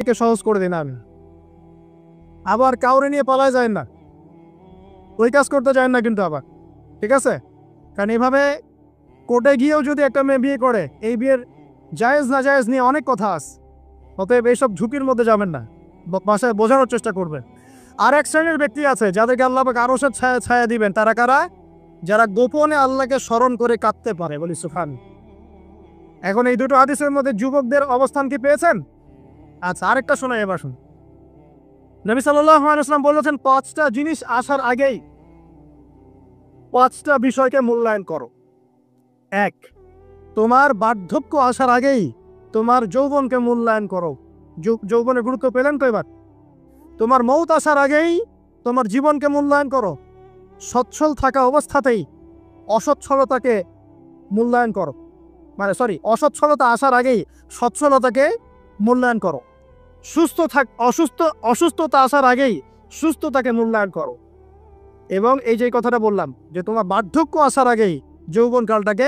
থেকে সহজ করে দিন আমি। আবার কাউরে নিয়ে পালায় যায় না, ওই কাজ করতে যায় না কিন্তু আবার, ঠিক আছে? কারণ এইভাবে কোর্টে গিয়েও যদি একটা মেয়ে বিয়ে করে, এই বিয়ের জায়েজ না জায়েজ নিয়ে অনেক কথা আছে। অতএব এইসব ঝুঁকির মধ্যে যাবেন না, বাসায় বোঝানোর চেষ্টা করবেন। আর এক শ্রেণীর ব্যক্তি আছে যাদেরকে আল্লাহ পাক আরশের ছায়া ছায়া দিবেন। তারা কারা? যারা গোপনে আল্লাহকে স্মরণ করে কাঁদতে পারে, বলি সুবহান। এখন এই দুটো হাদিসের মধ্যে যুবকদের অবস্থান কি পেয়েছেন? আচ্ছা, আরেকটা শোনাই এবার শুনুন। নবী সাল্লাল্লাহু আলাইহি ওয়াসাল্লাম বলেছেন, 5টা জিনিস আসার আগেই 5টা বিষয়কে মূল্যায়ন করো। 1, তোমার বার্ধক্য আসার আগেই তোমার যৌবনকে মূল্যায়ন করো। যৌবনের গুরুত্ব পেলেন তো এবার? তোমার মৌত আসার আগেই তোমার জীবনকে মূল্যায়ন করো। সচ্ছল থাকা অবস্থাতেই অসচ্ছলতাকে মূল্যায়ন করো, অসচ্ছলতা আসার আগেই সচ্ছলতাকে মূল্যায়ন করো। অসুস্থতা আসার আগেই সুস্থতাকে মূল্যায়ন করো। এবং এই যে কথাটা বললাম যে তোমার বার্ধক্য আসার আগেই যৌবনকালটাকে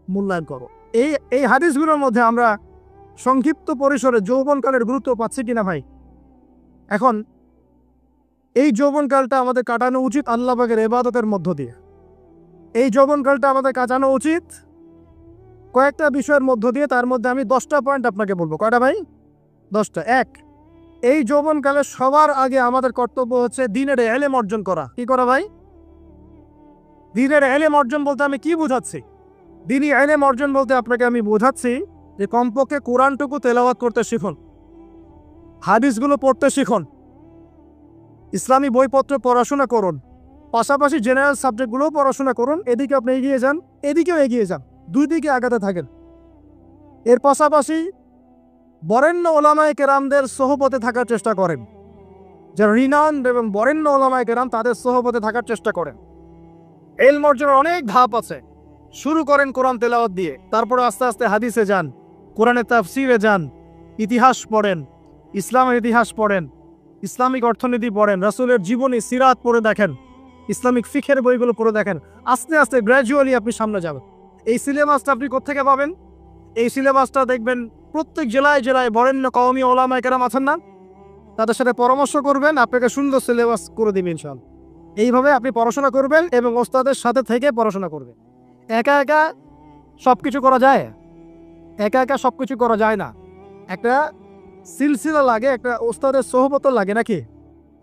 মূল্যায়ন করো। এই হাদিসগুলোর মধ্যে আমরা সংক্ষিপ্ত পরিসরে যৌবনকালের গুরুত্ব পাচ্ছি কিনা ভাই? এখন এই যৌবনকালটা আমাদের কাটানো উচিত আল্লাহ পাকের ইবাদতের মধ্য দিয়ে। এই যৌবনকালটা আমাদের কাটানো উচিত কয়েকটা বিষয়ের মধ্য দিয়ে। তার মধ্যে আমি 10টা পয়েন্ট আপনাকে বলবো। কয়টা ভাই? 10টা। 1, এই যৌবনকালে সবার আগে আমাদের কর্তব্য হচ্ছে দ্বীনের ইলম অর্জন করা। কি করা ভাই? দ্বীনের ইলম অর্জন বলতে আমি কি বুঝাচ্ছি? দ্বীনি ইলম অর্জন বলতে আপনাকে আমি বোঝাচ্ছি যে কমপক্ষে কোরআনটুকু তেলাওয়াত করতে শিখুন, হাদিসগুলো পড়তে শিখুন, ইসলামী বইপত্র পড়াশোনা করুন, পাশাপাশি জেনারেল সাবজেক্টগুলোও পড়াশোনা করুন। এদিকে আপনি এগিয়ে যান, এদিকেও এগিয়ে যান, দুই দিকে আগাতে থাকেন। এর পাশাপাশি বরেণ্য ওলামায়ে কেরামদের সোহবতে থাকার চেষ্টা করেন। যারা রিনাউন্ড এবং বরেণ্য ওলামায়ে কেরাম, তাদের সোহবতে থাকার চেষ্টা করেন। ইলম অর্জনের অনেক ধাপ আছে। শুরু করেন কোরআন তেলাওয়াত দিয়ে, তারপরে আস্তে আস্তে হাদিসে যান, কোরআনের তাফসিরে যান, ইতিহাস পড়েন, ইসলামের ইতিহাস পড়েন, ইসলামিক অর্থনীতি পড়েন, রাসূলের জীবনী সিরাত পড়ে দেখেন, ইসলামিক ফিকহের বইগুলো পড়ে দেখেন। আস্তে আস্তে গ্র্যাজুয়ালি আপনি সামনে যাবেন। এই সিলেবাসটা আপনি কোত্থেকে পাবেন? এই সিলেবাসটা দেখবেন প্রত্যেক জেলায় জেলায় বরেণ্য কওমি ওলামায়ে কেরাম আছেন না, তাদের সাথে পরামর্শ করবেন, আপনাকে সুন্দর সিলেবাস করে দিবেন ইনশাআল্লাহ। এইভাবে আপনি পড়াশোনা করবেন এবং ওস্তাদের সাথে থেকে পড়াশোনা করবেন। একা একা সব কিছু করা যায়? একা একা সব কিছু করা যায় না। একটা সিলসিলা লাগে, একটা ওস্তাদের সোহবত লাগে, নাকি?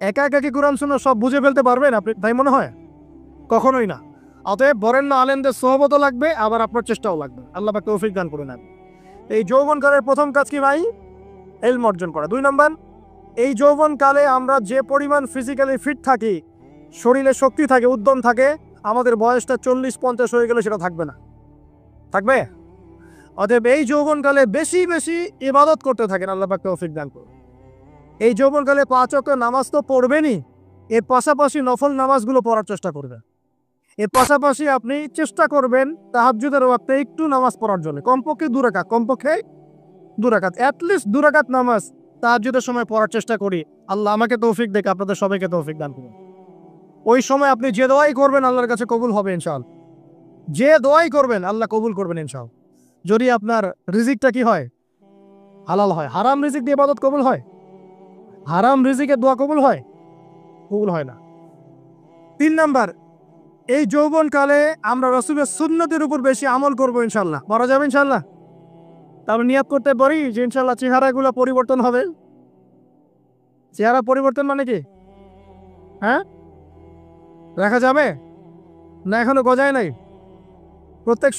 একা একা কি কোরআন সুন্নাহ সব বুঝে ফেলতে পারবেন আপনি? তাই মনে হয়? কখনোই না। অতএব বরেণ্য আলেমদের সোহবতও লাগবে, আবার আপনার চেষ্টাও লাগবে। আল্লাহ পাক তৌফিক দান করে নেন। এই যৌবনকালের প্রথম কাজ কি ভাই? ইলম অর্জন করা। 2 নম্বর, এই যৌবনকালে আমরা যে পরিমাণ ফিজিক্যালি ফিট থাকি, শরীরে শক্তি থাকে, উদ্যম থাকে, আমাদের বয়সটা 40-50 হয়ে গেলে সেটা থাকবে না। থাকবে? অতএব এই যৌবনকালে বেশি বেশি ইবাদত করতে থাকেন, আল্লাহ পাক তৌফিক দান করুন। এই যৌবনকালে 5 ওয়াক্ত নামাজ তো পড়বেনই, এর পাশাপাশি নফল নামাজগুলো পড়ার চেষ্টা করবেন। এর পাশাপাশি আপনি চেষ্টা করবেন তাহাজ্জুদের ওয়াক্তে একটু নামাজ পড়ার জন্য, কমপক্ষে 2 রাকাত, কমপক্ষে 2 রাকাত, অ্যাটলিস্ট 2 রাকাত নামাজ তাহাজ্জুদের সময় পড়ার চেষ্টা করি। আল্লাহ আমাকে তৌফিক দেখ, আপনাদের সবাইকে তৌফিক দান করুন। ওই সময় আপনি যে দোয়াই করবেন আল্লাহর কাছে কবুল হবে ইনশাআল্লাহ। যে দোয়াই করবেন আল্লাহ কবুল করবেন ইনশাআল্লাহ। যদি আপনার রিজিকটা কি হয়? হালাল হয়। হারাম রিজিক দিয়ে ইবাদত কবুল হয়? হারাম রিজিকের দোয়া কবুল হয়? কবুল হয় না। 3 নাম্বার, এই যৌবনকালে আমরা রাসূলের সুন্নতের উপর বেশি আমল করব ইনশাআল্লাহ। পারা যাবে ইনশাআল্লাহ? তাহলে নিয়াত করতে পারি যে ইনশাআল্লাহ চেহারাগুলো পরিবর্তন হবে। চেহারা পরিবর্তন মানে কি? হ্যাঁ, রাখা যাবে না? এখনো গজায় নাই? প্রত্যেক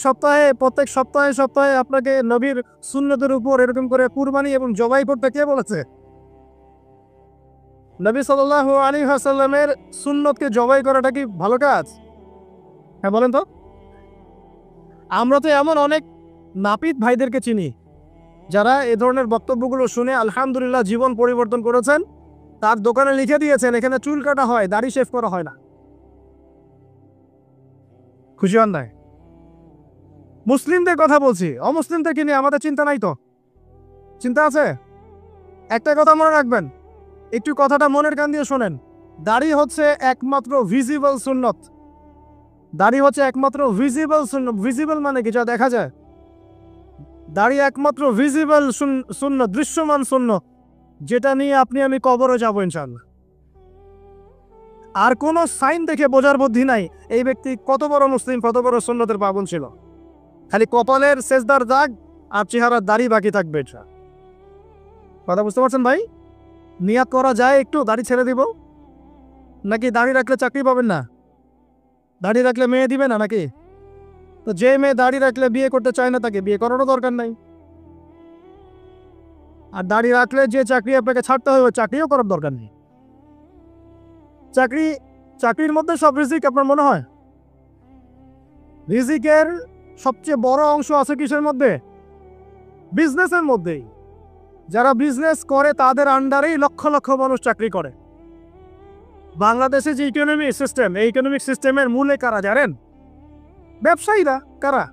সপ্তাহে আপনাকে নবীর সুন্নতের উপর এরকম করে কুরবানি এবং জবাই করতে কে বলেছে? নবী সাল্লাল্লাহু আলাইহি ওয়াসাল্লামের সুন্নতকে জবাই করাটা কি ভালো কাজ? হ্যাঁ বলেন তো। আমরা তো এমন অনেক নাপিত ভাইদেরকে চিনি যারা এ ধরনের বক্তব্যগুলো শুনে আলহামদুলিল্লাহ জীবন পরিবর্তন করেছেন। তার দোকানে লিখে দিয়েছেন এখানে চুল কাটা হয়, দাড়ি শেভ করা হয় না। খুশি হন নাই? মুসলিমদের কথা বলছি, অমুসলিমদেরকে নিয়ে আমাদের চিন্তা নাই তো? চিন্তা আছে? একটা কথা মনে রাখবেন, একটু কথাটা মনের কান দিয়ে শোনেন। দাড়ি হচ্ছে একমাত্র ভিজিবল সুন্নত। দাড়ি হচ্ছে একমাত্র ভিজিবল সুন্নত। ভিজিবল মানে কি? যা দেখা যায়। দাড়ি একমাত্র ভিজিবল সুন্নত, দৃশ্যমান সুন্নত, যেটা নিয়ে আপনি আমি কবরে যাবো ইনশাআল্লাহ। আর কোনো সাইন দেখে বোঝার বুদ্ধি নাই এই ব্যক্তি কত বড় মুসলিম, কত বড় সুন্নতের পাবন ছিল। খালি কপালের সেজদার দাগ আর চেহারার দাড়ি বাকি থাকবে। এটা কথা বুঝতে পারছেন ভাই? নিয়াত করা যায় একটু দাড়ি ছেড়ে দিব, নাকি দাড়ি রাখলে চাকরি পাবেন না? দাড়ি রাখলে মেয়ে দিবে না নাকি? তো যে মেয়ে দাড়ি রাখলে বিয়ে করতে চায় না তাকে বিয়ে করারও দরকার নাই। আর দাড়ি রাখলে যে চাকরি আপনাকে ছাড়তে হবে চাকরিও করার দরকার নেই। চাকরির মধ্যে সব রিজিক আপনার মনে হয়? রিজিকের সবচেয়ে বড় অংশ আছে কিসের মধ্যে? বিজনেসের মধ্যেই। যারা বিজনেস করে তাদের আন্ডারেই লক্ষ লক্ষ মানুষ চাকরি করে। বাংলাদেশে যে ইকোনমিক সিস্টেম, এই ইকোনমিক সিস্টেমের মূলে কারা জানেন? ব্যবসায়ীরা। কারা?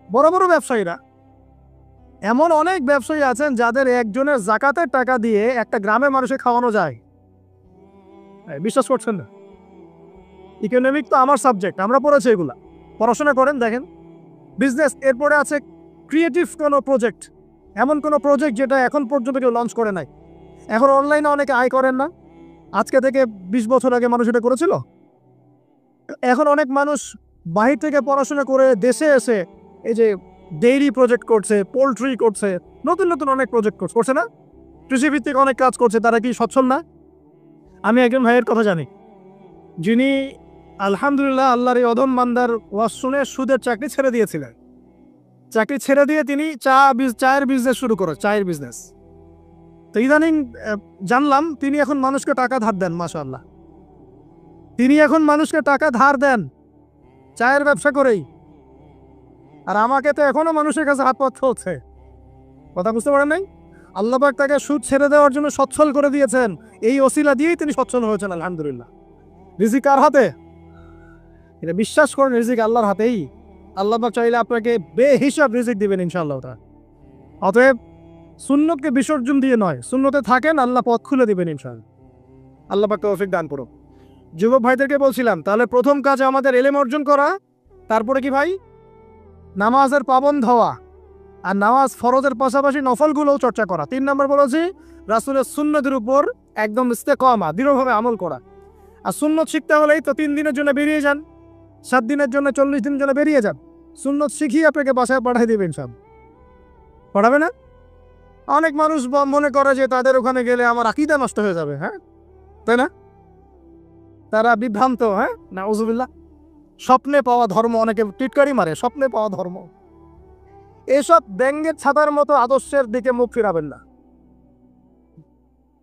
বড় বড় ব্যবসায়ীরা। এমন অনেক ব্যবসায়ী আছেন যাদের একজনের জাকাতের টাকা দিয়ে একটা গ্রামের মানুষকে খাওয়ানো যায়। বিশ্বাস করছেন না? ইকোনমিক তো আমার সাবজেক্ট, আমরা পড়েছি এগুলা, পড়াশোনা করেন দেখেন। বিজনেস, এরপরে আছে ক্রিয়েটিভ কোনো প্রজেক্ট, এমন কোনো প্রজেক্ট যেটা এখন পর্যন্ত কেউ লঞ্চ করে নাই। এখন অনলাইনে অনেকে আয় করেন না, আজকে থেকে 20 বছর আগে মানুষ এটা করেছিল। এখন অনেক মানুষ বাহির থেকে পড়াশোনা করে দেশে এসে এই যে ডেইরি প্রজেক্ট করছে, পোলট্রি করছে, নতুন নতুন অনেক প্রজেক্ট করছে না? কৃষিভিত্তিক অনেক কাজ করছে। তারা কি সচ্ছল না? আমি একজন ভাইয়ের কথা জানি, যিনি আলহামদুলিল্লাহ আল্লাহর এই অদম বান্দার ওয়াজ শুনে সুদের চাকরি ছেড়ে দিয়েছিলেন। চাকরি ছেড়ে দিয়ে তিনি চায়ের বিজনেস শুরু করে, চায়ের বিজনেস। তো ইদানিং জানলাম তিনি এখন মানুষকে টাকা ধার দেন। মাশাআল্লাহ, তিনি এখন মানুষকে টাকা ধার দেন চায়ের ব্যবসা করেই। আর আমাকে তো এখনো মানুষের কাছে হাত পাত চলছে। কথা বুঝতে পারেন নাই? আল্লাহ পাক তাকে সুদ ছেড়ে দেওয়ার জন্য সচ্ছল করে দিয়েছেন। এই ওসিলা দিয়েই তিনি সচ্ছল হয়েছেন আলহামদুলিল্লাহ। রিজিক কার হাতে? এটা বিশ্বাস করেন, রিজিক আল্লাহর হাতেই। আল্লাহ পাক চাইলে আপনাকে বেহিসাব রিজিক দিবেন ইনশাআল্লাহ। অতএব সুন্নতকে বিসর্জন দিয়ে নয়, সুন্নতে থাকেন, আল্লাহ পথ খুলে দিবেন ইনশাআল্লাহ। আল্লাহ পাক তৌফিক দান করুন। যুবক ভাইদেরকে বলছিলাম, তাহলে প্রথম কাজ আমাদের ইলম অর্জন করা, তারপরে কি ভাই? নামাজের পাবন্দ হওয়া, আর নামাজ ফরজের পাশাপাশি নফলগুলোও চর্চা করা। 3 নম্বর বলেছি রাসূলের সুন্নতের উপর একদম ইস্তেকামা, দৃঢ়ভাবে আমল করা। আর সুন্নত শিখতে হলেই তো 3 দিনের জন্য বেরিয়ে যান, 7 দিনের জন্য, 40 দিনের জন্য বেরিয়ে যান। সুন্নত শিখিয়ে আপনাকে বাসায় পাঠিয়ে দেবেন সব। পড়াবে না? অনেক মানুষ মনে করে যে তাদের ওখানে গেলে আমার আকীদা নষ্ট হয়ে যাবে। হ্যাঁ, তাই না? তারা বিভ্রান্ত। হ্যাঁ, নাউজুবিল্লাহ। স্বপ্নে পাওয়া ধর্ম, অনেকে টিটকারি মারে, স্বপ্নে পাওয়া ধর্ম। এসব ব্যঙ্গের ছাতার মতো আদর্শের দিকে মুখ ফিরাবেন না।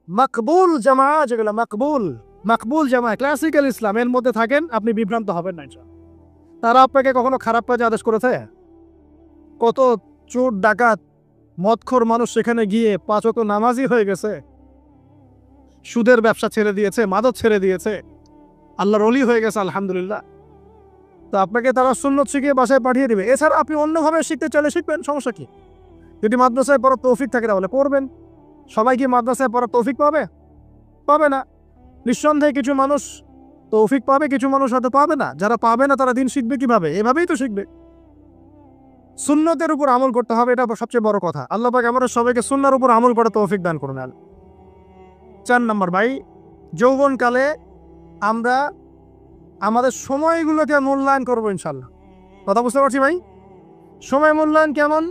মাকবুল জামা, যেগুলো মাকবুল জামা, ক্লাসিক্যাল ইসলাম, এর মধ্যে থাকেন, আপনি বিভ্রান্ত হবেন না ইনশাআল্লাহ। তারা আপনাকে কখনো খারাপ কাজে আদেশ করেছে? কত চোর ডাকাত মদখোর মানুষ সেখানে গিয়ে 5 ওয়াক্ত নামাজি হয়ে গেছে, সুদের ব্যবসা ছেড়ে দিয়েছে, মাদক ছেড়ে দিয়েছে, আল্লাহর ওলি হয়ে গেছে আলহামদুলিল্লাহ। তো আপনাকে তারা সুন্নত শিখিয়ে বাসায় পাঠিয়ে দিবে। এছাড়া আপনি অন্যভাবে শিখতে চাইলে শিখবেন, সমস্যা কি? যদি মাদ্রাসায় পড়ার তৌফিক থাকে তাহলে পড়বেন। সবাই কি মাদ্রাসায় পড়ার তৌফিক পাবে না। নিঃসন্দেহে কিছু মানুষ তৌফিক পাবে, কিছু মানুষ হয়তো পাবে না। যারা পাবে না তারা দিন শিখবে কিভাবে? এভাবেই তো শিখবে। সুন্নতের উপর আমল করতে হবে, এটা সবচেয়ে বড় কথা। আল্লাহ পাক আমাদের সবাইকে সুন্নাহর উপর আমল করে তৌফিক দান করুন। 4 নম্বর ভাই, যৌবনকালে আমরা আমাদের সময়গুলোকে মূল্যায়ন করবো ইনশাল্লাহ। কথা বুঝতে পারছি ভাই? সময় মূল্যায়ন কেমন?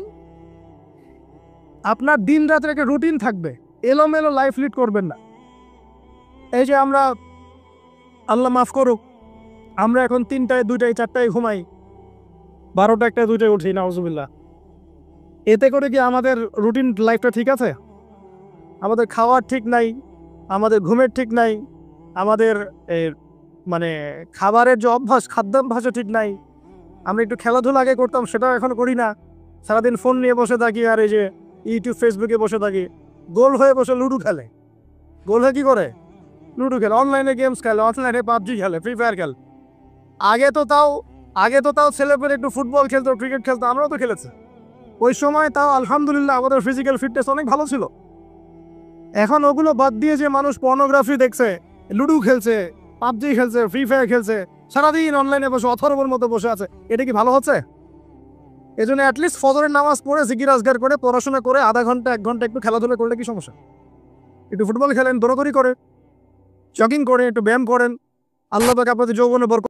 আপনার দিন রাতের একটা রুটিন থাকবে, এলোমেলো লাইফ লিড করবেন না। এই যে আমরা, আল্লাহ মাফ করুক, আমরা এখন 3টায় 2টায় 4টায় ঘুমাই, 12টা 1টায় 2টায় উঠি, নাউজুবিল্লাহ। এতে করে কি আমাদের রুটিন লাইফটা ঠিক আছে? আমাদের খাওয়ার ঠিক নাই, আমাদের ঘুমের ঠিক নাই, আমাদের মানে খাবারের যে অভ্যাস, খাদ্যাভ্যাসও ঠিক নাই। আমরা একটু খেলাধুলা আগে করতাম, সেটাও এখন করি না। সারাদিন ফোন নিয়ে বসে থাকি, আর এই যে ইউটিউব ফেসবুকে বসে থাকি। গোল হয়ে বসে লুডো খেলে। গোল হয়ে কি করে? লুডো খেলে, অনলাইনে গেমস খেলে, অনলাইনে পাবজি খেলে, ফ্রি ফায়ার খেলে। আগে তো তাও ছেলেপেলে একটু ফুটবল খেলতো, ক্রিকেট খেলতো, আমরাও তো খেলেছি ওই সময়। তাও আলহামদুলিল্লাহ আমাদের ফিজিক্যাল ফিটনেস অনেক ভালো ছিল। এখন ওগুলো বাদ দিয়ে যে মানুষ পর্নোগ্রাফি দেখছে, লুডো খেলছে, পাবজি খেলছে, ফ্রি ফায়ার খেলছে, সারাদিন অনলাইনে বসে অথর্বর মতো বসে আছে, এটা কি ভালো হচ্ছে? এই জন্য অ্যাটলিস্ট ফজরের নামাজ পড়ে জিকির আজগার করে পড়াশোনা করে আধা ঘন্টা 1 ঘন্টা একটু খেলাধুলা করলে কি সমস্যা? একটু ফুটবল খেলেন, দৌড়াদৌড়ি করেন, জগিং করেন, একটু ব্যায়াম করেন, আল্লাহ পাক আপনাদের যৌবনে বরকত